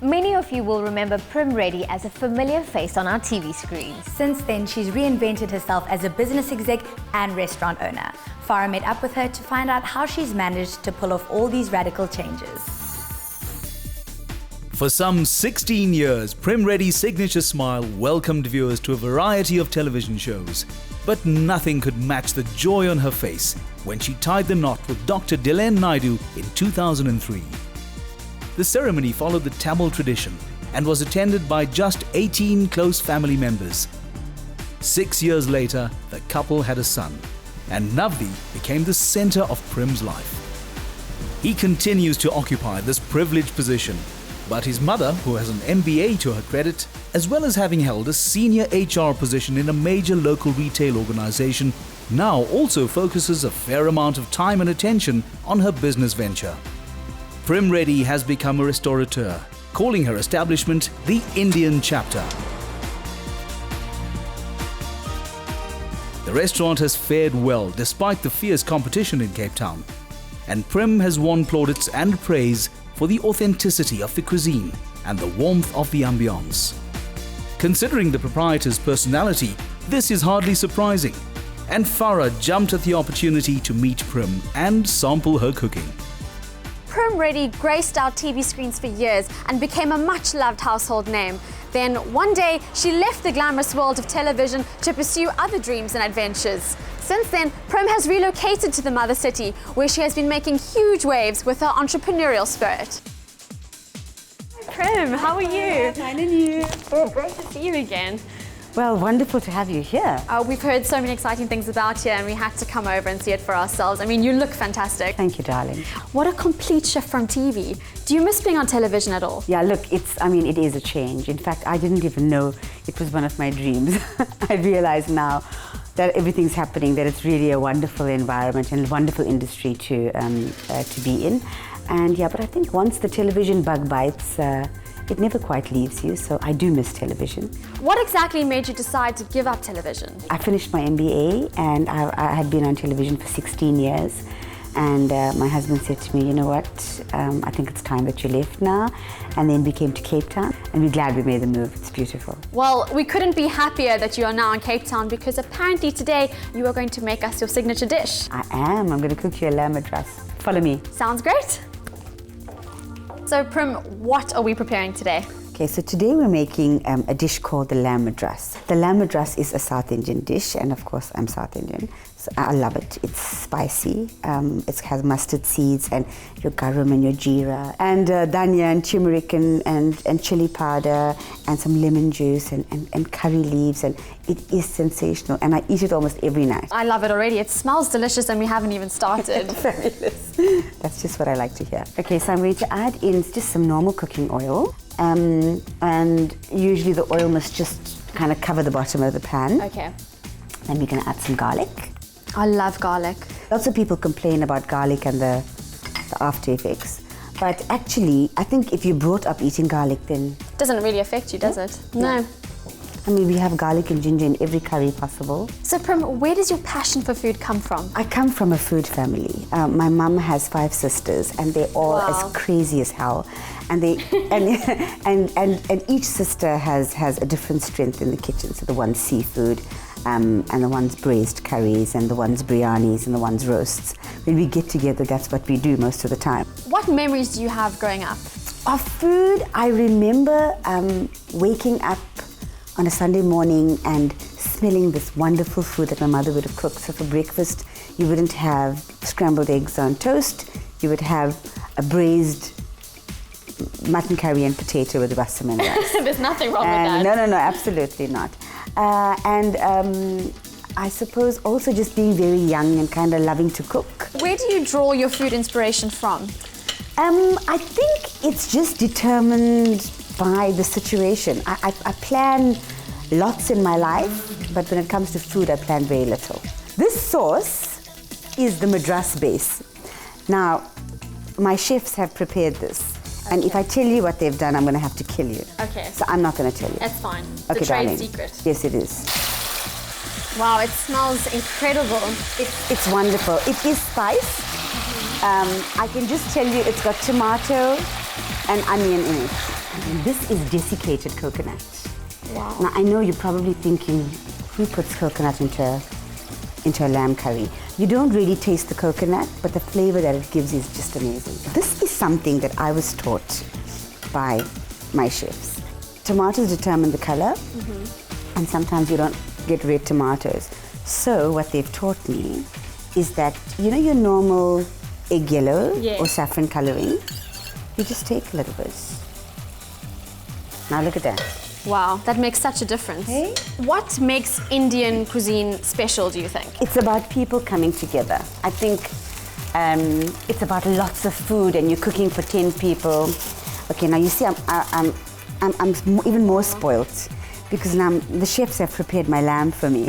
Many of you will remember Prim Reddy as a familiar face on our TV screens. Since then, she's reinvented herself as a business exec and restaurant owner. Farrah met up with her to find out how she's managed to pull off all these radical changes. For some 16 years, Prim Reddy's signature smile welcomed viewers to a variety of television shows. But nothing could match the joy on her face when she tied the knot with Dr. Dilen Naidu in 2003. The ceremony followed the Tamil tradition and was attended by just 18 close family members. 6 years later, the couple had a son, and Navdi became the center of Prim's life. He continues to occupy this privileged position, but his mother, who has an MBA to her credit, as well as having held a senior HR position in a major local retail organization, now also focuses a fair amount of time and attention on her business venture. Prim Reddy has become a restaurateur, calling her establishment the Indian chapter. The restaurant has fared well despite the fierce competition in Cape Town, and Prim has won plaudits and praise for the authenticity of the cuisine and the warmth of the ambience. Considering the proprietor's personality, this is hardly surprising, and Farrah jumped at the opportunity to meet Prim and sample her cooking. Prim Reddy graced our TV screens for years and became a much-loved household name. Then, one day, she left the glamorous world of television to pursue other dreams and adventures. Since then, Prim has relocated to the mother city, where she has been making huge waves with her entrepreneurial spirit. Hi Prim, how are you? Fine, and you? Oh, great to see you again. Well, wonderful to have you here. We've heard so many exciting things about you, and we had to come over and see it for ourselves. I mean, you look fantastic. Thank you, darling. What a complete shift from TV. Do you miss being on television at all? Yeah, look, it is a change. In fact, I didn't even know it was one of my dreams. I realize now that everything's happening, that it's really a wonderful environment and a wonderful industry to be in. And yeah, but I think once the television bug bites, it never quite leaves you, so I do miss television. What exactly made you decide to give up television? I finished my MBA and I had been on television for 16 years. And my husband said to me, you know what, I think it's time that you left now. And then we came to Cape Town, and we're glad we made the move. It's beautiful. Well, we couldn't be happier that you are now in Cape Town, because apparently today you are going to make us your signature dish. I am. I'm going to cook you a lamb madras. Follow me. Sounds great. So Prim, what are we preparing today? Okay, so today we're making a dish called the lamb madras. The lamb madras is a South Indian dish, and of course I'm South Indian, so I love it. It's spicy, it has mustard seeds and your garam and your jeera, and dhania and turmeric and chili powder and some lemon juice and curry leaves, and it is sensational, and I eat it almost every night. I love it already. It smells delicious and we haven't even started. Fabulous. That's just what I like to hear. Okay, so I'm going to add in just some normal cooking oil. And usually the oil must just kind of cover the bottom of the pan. Okay. Then we're going to add some garlic. I love garlic. Lots of people complain about garlic and the after effects. But actually, I think if you're brought up eating garlic, then... Doesn't really affect you, does it? No. I mean, we have garlic and ginger in every curry possible. So Prim, where does your passion for food come from? I come from a food family. My mum has 5 sisters, and they're all as crazy as hell. And they and each sister has a different strength in the kitchen. So the one's seafood, and the one's braised curries, and the one's biryanis, and the one's roasts. When we get together, that's what we do most of the time. What memories do you have growing up? Of food, I remember waking up on a Sunday morning and smelling this wonderful food that my mother would have cooked. So for breakfast, you wouldn't have scrambled eggs on toast. You would have a braised mutton curry and potato with rasam and rice. There's nothing wrong with that. No, absolutely not. I suppose also just being very young and kind of loving to cook. Where do you draw your food inspiration from? I think it's just determined by the situation. I plan lots in my life, but when it comes to food, I plan very little. This sauce is the madras base. Now, my chefs have prepared this. Okay. And if I tell you what they've done, I'm going to have to kill you. Okay. So I'm not going to tell you. That's fine. Okay, the trade darling. secret. Yes, it is. Wow, it smells incredible. It's wonderful. It is spice. I can just tell you it's got tomato and onion in it. this is desiccated coconut. Wow. Now, I know you're probably thinking, who puts coconut into a lamb curry? You don't really taste the coconut, but the flavor that it gives is just amazing. This is something that I was taught by my chefs. Tomatoes determine the color, and sometimes you don't get red tomatoes. So what they've taught me is that, you know your normal egg yellow or saffron coloring? You just take a little bit. Now look at that. Wow, that makes such a difference. Hey? What makes Indian cuisine special, do you think? It's about people coming together. I think it's about lots of food and you're cooking for 10 people. Okay, now you see I'm even more spoilt because now the chefs have prepared my lamb for me.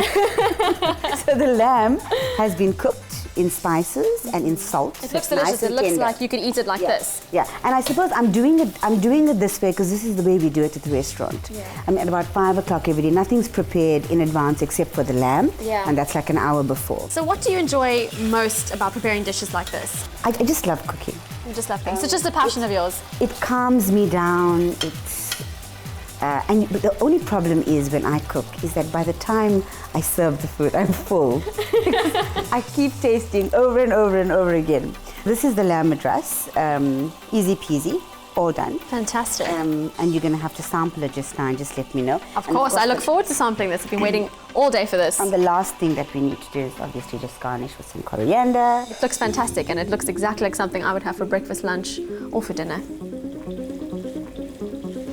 So the lamb has been cooked in spices and in salt. It looks delicious. It looks like you could eat it like this. Yeah, and I suppose I'm doing it this way because this is the way we do it at the restaurant. Yeah. I mean, at about 5 o'clock every day, nothing's prepared in advance except for the lamb, and that's like an hour before. So what do you enjoy most about preparing dishes like this? I just love cooking. You just love cooking. So it's just a passion of yours? It calms me down. But the only problem is when I cook is that by the time I serve the food, I'm full. I keep tasting over and over and over again. This is the lamb madras, easy peasy, all done. Fantastic. And you're going to have to sample it just now and just let me know. Of course, I look forward to sampling this. I've been waiting all day for this. And the last thing that we need to do is obviously just garnish with some coriander. It looks fantastic and it looks exactly like something I would have for breakfast, lunch or for dinner.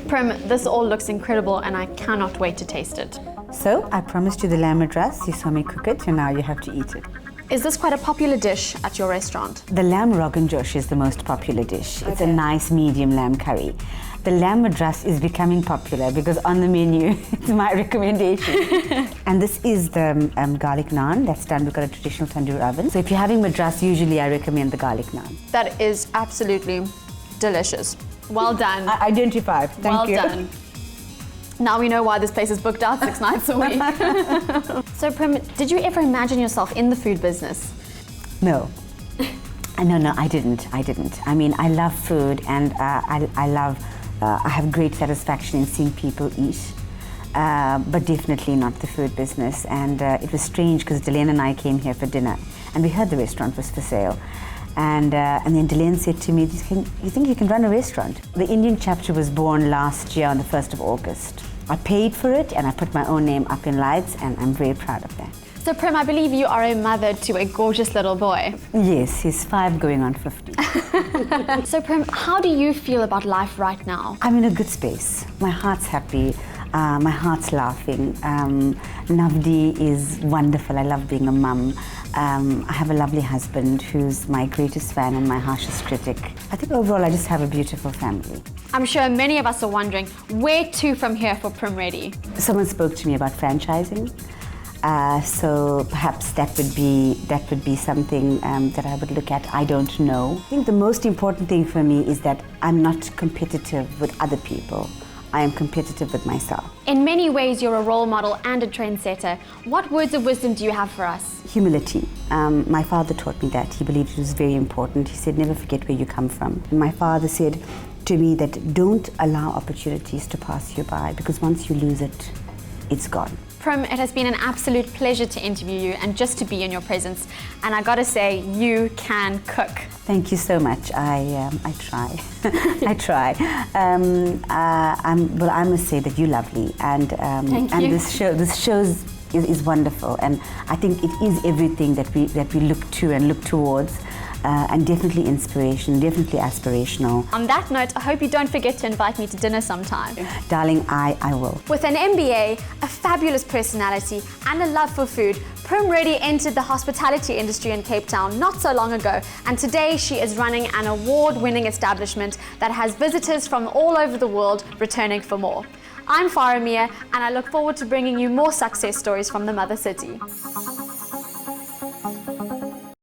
Prim, this all looks incredible and I cannot wait to taste it. So I promised you the lamb madras. You saw me cook it and now you have to eat it. Is this quite a popular dish at your restaurant? The lamb rogan josh is the most popular dish. It's a nice medium lamb curry. The lamb madras is becoming popular because on the menu, it's my recommendation. And this is the garlic naan that's done. We've got a traditional tandoor oven. So if you're having madras, usually I recommend the garlic naan. That is absolutely delicious. Well done. Identify. Thank you. Well done. Now we know why this place is booked out 6 nights a week. So Prim, did you ever imagine yourself in the food business? No. No, I didn't. I mean, I love food and I have great satisfaction in seeing people eat, but definitely not the food business. And it was strange because Delane and I came here for dinner and we heard the restaurant was for sale. And then Delane said to me, you think you can run a restaurant? The Indian chapter was born last year on the 1st of August. I paid for it and I put my own name up in lights and I'm very proud of that. So Prim, I believe you are a mother to a gorgeous little boy. Yes, he's 5 going on 50. So Prim, how do you feel about life right now? I'm in a good space. My heart's happy. My heart's laughing. Navdi is wonderful. I love being a mum. I have a lovely husband who's my greatest fan and my harshest critic. I think overall I just have a beautiful family. I'm sure many of us are wondering, where to from here for Prim Reddy? Someone spoke to me about franchising. So perhaps that would be something that I would look at. I don't know. I think the most important thing for me is that I'm not competitive with other people. I am competitive with myself. In many ways, you're a role model and a trendsetter. What words of wisdom do you have for us? Humility. My father taught me that. He believed it was very important. He said, never forget where you come from. My father said to me that don't allow opportunities to pass you by because once you lose it, it's gone. Prim, it has been an absolute pleasure to interview you and just to be in your presence. And I gotta say, you can cook. Thank you so much. I try. I try. Well, I must say that you're lovely, and this show is wonderful, and I think it is everything that we look to and look towards. And definitely inspiration, definitely aspirational. On that note, I hope you don't forget to invite me to dinner sometime. Darling, I will. With an MBA, a fabulous personality, and a love for food, Prim Reddy entered the hospitality industry in Cape Town not so long ago, and today she is running an award-winning establishment that has visitors from all over the world returning for more. I'm Farrah Mia, and I look forward to bringing you more success stories from the Mother City.